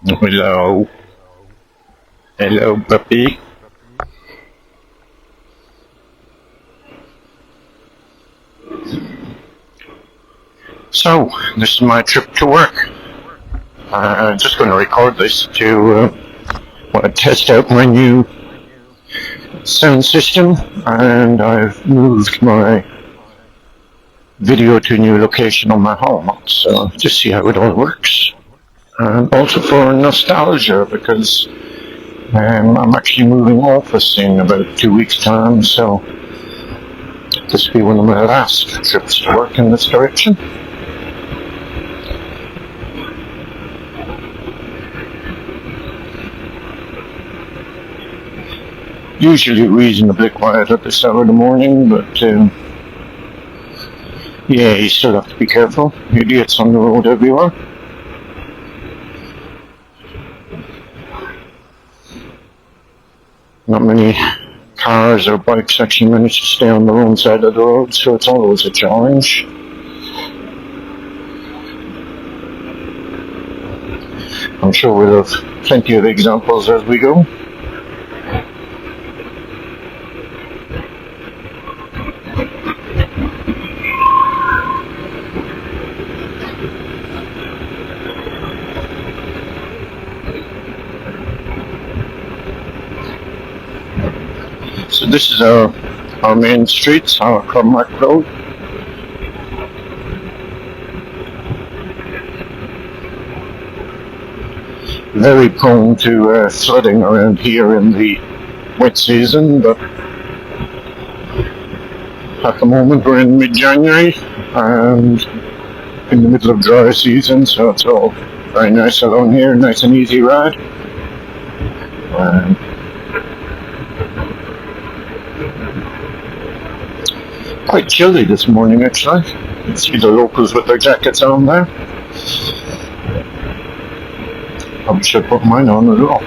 Hello. Hello, puppy. So, this is my trip to work. I'm just going to record this to test out my new sound system, and I've moved my video to a new location on my home, so just see how it all works. And also for nostalgia, because I'm actually moving office in about 2 weeks' time, so this will be one of my last trips to work in this direction. Usually reasonably quiet at this hour of the morning, but yeah, you still have to be careful. Idiots on the road everywhere. Not many cars or bikes actually manage to stay on their own side of the road, so it's always a challenge. I'm sure we'll have plenty of examples as we go. So this is our main streets, our Cormac Road. Very prone to flooding around here in the wet season, but at the moment we're in mid-January and in the middle of dry season, so it's all very nice along here, nice and easy ride. Quite chilly this morning actually. You can see the locals with their jackets on there. Probably should put mine on as well.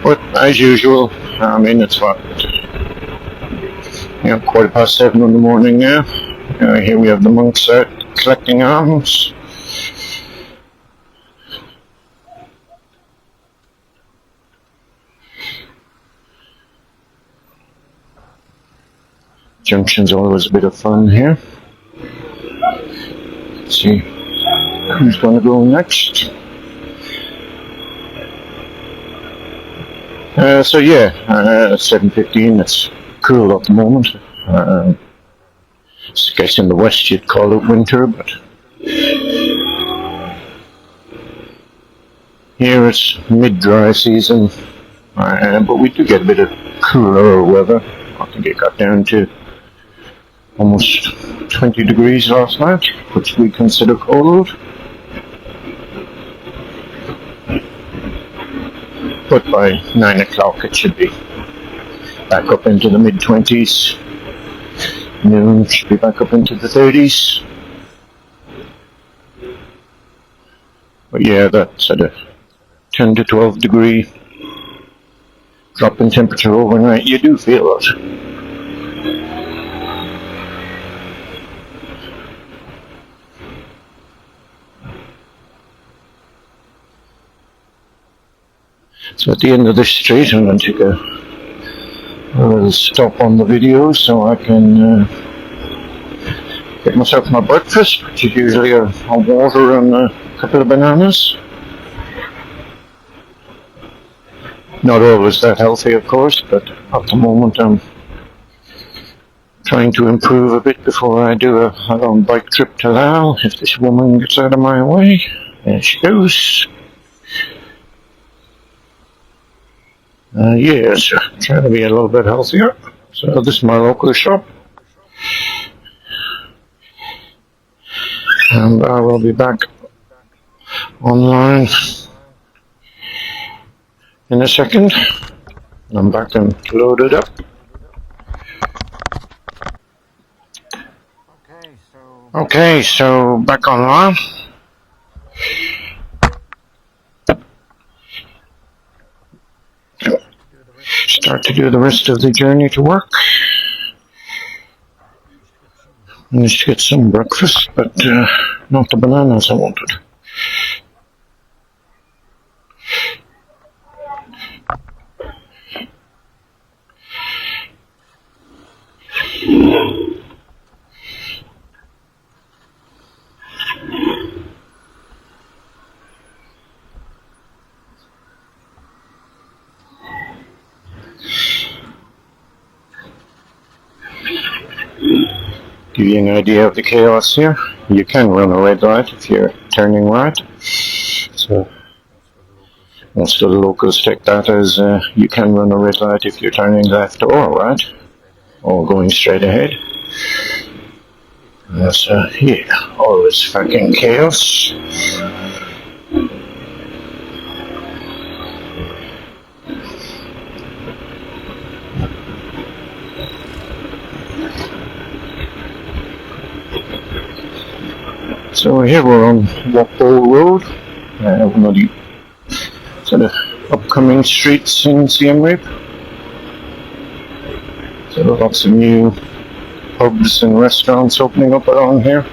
But as usual, I mean it's what, 7:15 in the morning now. Here we have the monks out collecting alms. Junction's always a bit of fun here. Let's see who's going to go next. So yeah, 7:15. It's cool at the moment. I guess in the west you'd call it winter, but here it's mid-dry season. But we do get a bit of cooler weather. I think it got down to almost 20 degrees last night, which we consider cold. But by 9 o'clock it should be back up into the mid-20s. Noon should be back up into the 30s. But yeah, that's at a 10 to 12 degree drop in temperature overnight. You do feel it. So at the end of this street, I'm going to take a little stop on the video so I can get myself my breakfast, which is usually a water and a couple of bananas. Not always that healthy, of course, but at the moment I'm trying to improve a bit before I do a long bike trip to Laos. If this woman gets out of my way, there she goes. Yes, trying to be a little bit healthier. So this is my local shop. And I will be back online in a second. I'm back and loaded up. Okay, so back online. Start to do the rest of the journey to work. Managed to get some breakfast, but not the bananas I wanted. Give you an idea of the chaos here. You can run a red light if you're turning right. So most of the locals take that as you can run a red light if you're turning left or right, or going straight ahead. So yeah, all this fucking chaos. So here we're on Walpole Road, one of the sort of upcoming streets in Siem Reap. So lots of new pubs and restaurants opening up around here.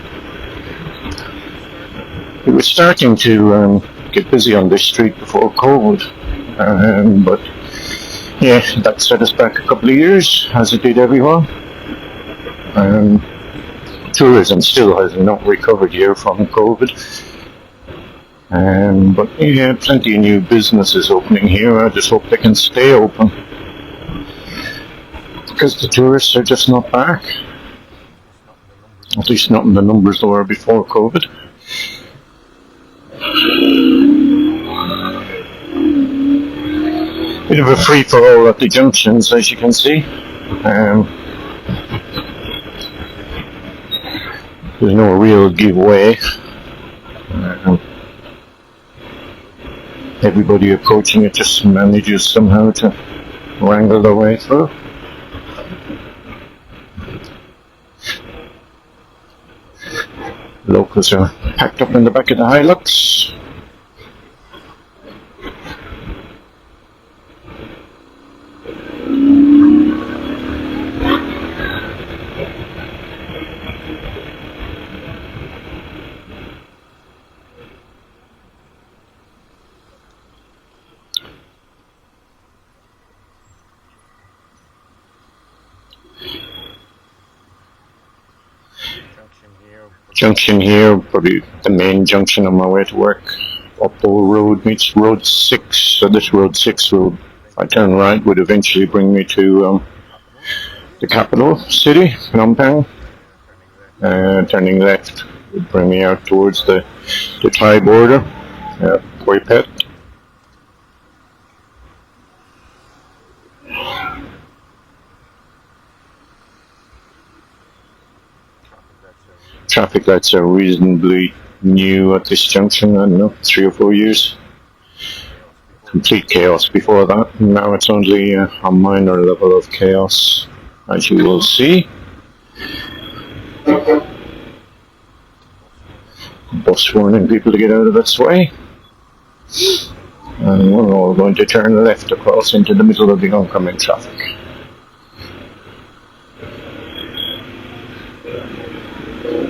We were starting to get busy on this street before COVID, but yeah, that set us back a couple of years, as it did everyone. Tourism still has not recovered here from COVID. But yeah, plenty of new businesses opening here. I just hope they can stay open, because the tourists are just not back. At least not in the numbers they were before COVID. Bit of a free-for-all at the junctions, as you can see. There's no real giveaway. Everybody approaching it just manages somehow to wrangle their way through. Locals are packed up in the back of the Hilux. Junction here, probably the main junction on my way to work. Walpole Road meets Road 6, so this Road 6 road, if I turn right, would eventually bring me to the capital city, Phnom Penh. Turning left would bring me out towards the Thai border, Poi Phet. Traffic lights are reasonably new at this junction, I don't know, 3 or 4 years. Complete chaos before that, and now it's only a minor level of chaos, as you will see. Bus warning people to get out of its way. And we're all going to turn left across into the middle of the oncoming traffic.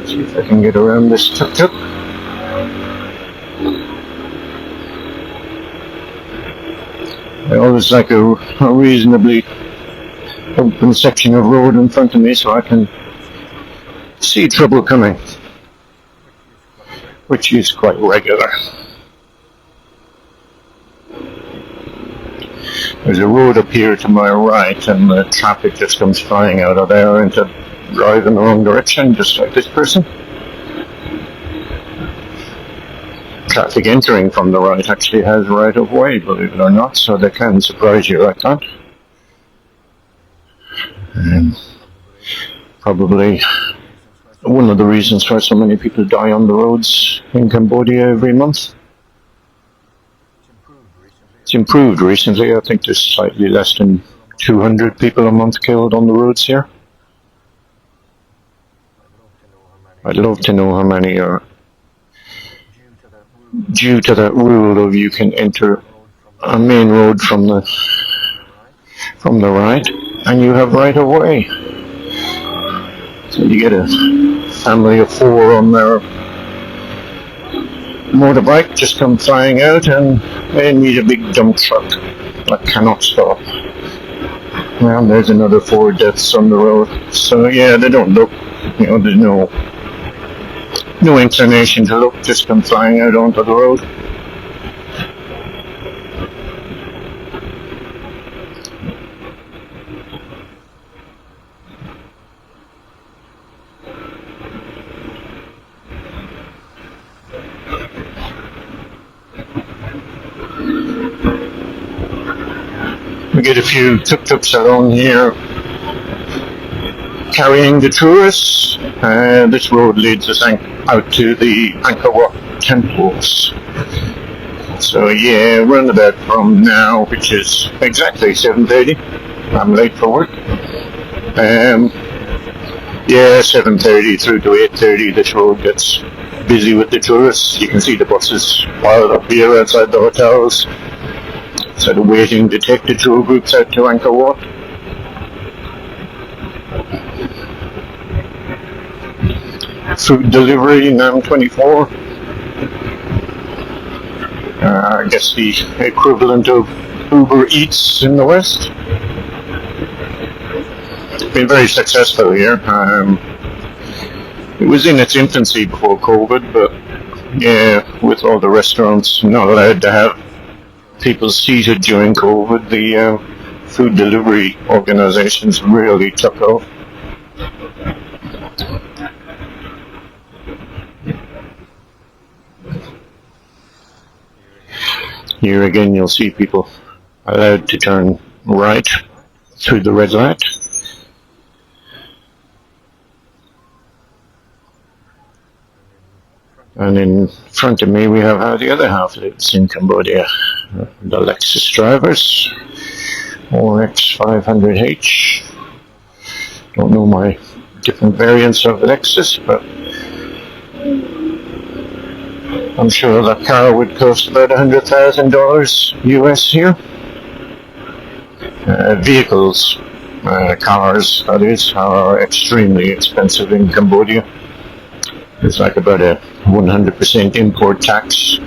See if I can get around this tuk-tuk. I always like a reasonably open section of road in front of me so I can see trouble coming, which is quite regular. There's a road up here to my right, and the traffic just comes flying out of there into drive in the wrong direction, just like this person. Traffic entering from the right actually has right of way, believe it or not, so they can surprise you like that. Probably one of the reasons why so many people die on the roads in Cambodia every month. It's improved recently. I think there's slightly less than 200 people a month killed on the roads here. I'd love to know how many are due to that rule of you can enter a main road from the right and you have right of way. So you get a family of 4 on their motorbike, just come flying out, and they meet a big dump truck that cannot stop. Well, there's another 4 deaths on the road. So yeah, they don't look, there's no inclination to look, just come flying out onto the road. We get a few tuk-tuks along here carrying the tourists. This road leads us out to the Angkor Wat temples. So yeah, roundabout from now, which is exactly 7:30. I'm late for work. 7:30 through to 8:30. This road gets busy with the tourists. You can see the buses piled up here outside the hotels, sort of waiting to take the tour groups out to Angkor Wat. Food delivery, NAM 24. I guess the equivalent of Uber Eats in the West. It's been very successful here. It was in its infancy before COVID, but yeah, with all the restaurants not allowed to have people seated during COVID, the food delivery organizations really took off. Here again, you'll see people allowed to turn right through the red light. And in front of me, we have how the other half lives in Cambodia. The Lexus drivers, RX 500H. Don't know my different variants of Lexus, but I'm sure that car would cost about $100,000 US here. Vehicles, cars, that is, are extremely expensive in Cambodia. It's like about a 100% import tax.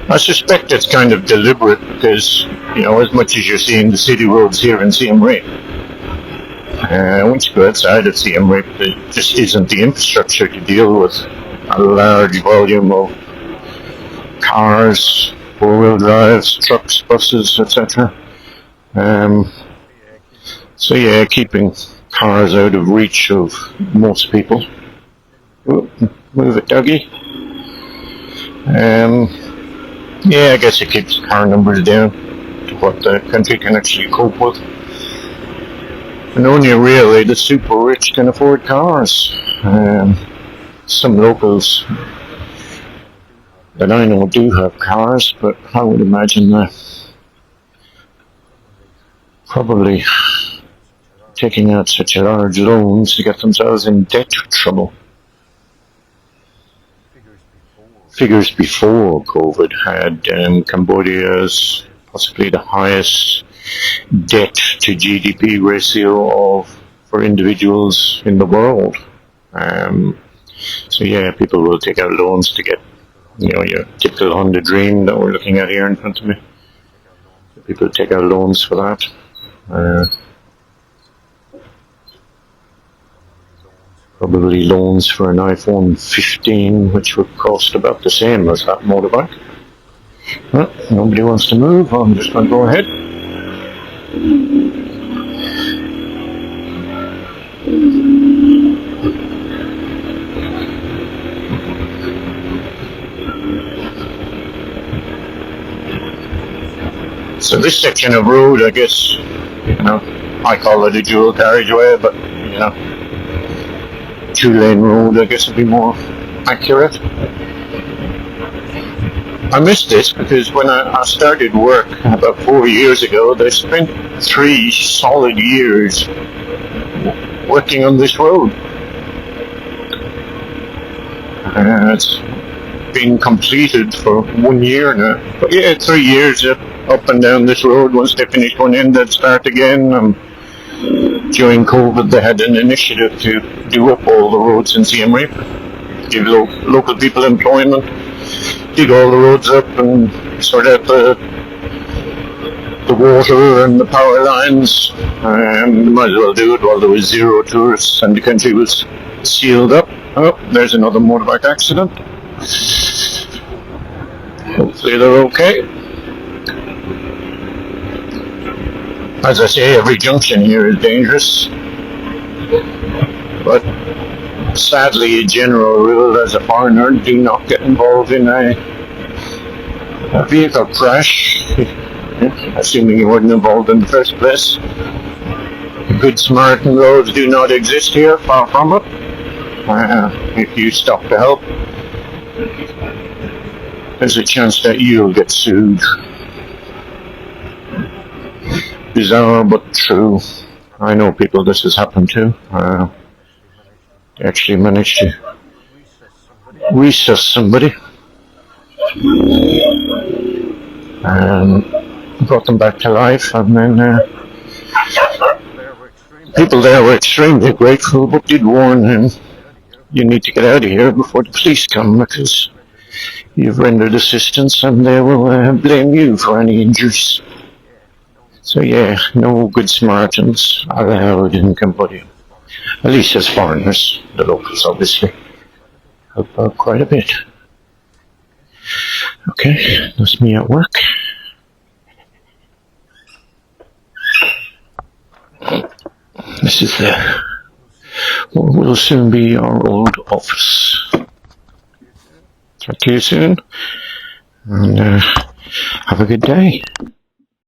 I suspect it's kind of deliberate because, as much as you're seeing the city roads here in Siem Reap, once you go outside of Siem Reap, there just isn't the infrastructure to deal with a large volume of cars, 4-wheel drives, trucks, buses, etc. So yeah, keeping cars out of reach of most people. Ooh, move it, Dougie. Yeah, I guess it keeps car numbers down to what the country can actually cope with. And only really the super rich can afford cars. Some locals that I know do have cars, but I would imagine they're probably taking out such large loans to get themselves in debt trouble. Figures before COVID had Cambodia's possibly the highest debt to GDP ratio for individuals in the world. So yeah, people will take out loans to get, your typical Honda Dream that we're looking at here in front of me. People take out loans for that. Probably loans for an iPhone 15, which would cost about the same as that motorbike. Well, nobody wants to move. I'm just going to go ahead. So this section of road, I guess, I call it a dual carriageway, but, 2-lane road, I guess would be more accurate. I missed this because when I started work about 4 years ago, they spent 3 solid years working on this road. It's been completed for 1 year now. But yeah, 3 years up and down this road. Once they finish one end, they'd start again. During COVID, they had an initiative to do up all the roads in Siem Reap, give local people employment, dig all the roads up and sort out the water and the power lines. Might as well do it while there was zero tourists and the country was sealed up. Oh, there's another motorbike accident. Hopefully they're okay. As I say, every junction here is dangerous. But sadly, a general rule as a foreigner, do not get involved in a vehicle crash, assuming you weren't involved in the first place. Good Samaritan roads do not exist here, far from it. If you stop to help, there's a chance that you'll get sued. Bizarre but true. I know people this has happened to. They actually managed to resus somebody and brought them back to life, and then people there were extremely grateful but did warn him, you need to get out of here before the police come, because you've rendered assistance and they will blame you for any injuries. So yeah, no good Samaritans allowed in Cambodia. At least as foreigners. The locals obviously help out quite a bit. Okay, that's me at work. This is what will soon be our old office. Talk to you soon, and have a good day.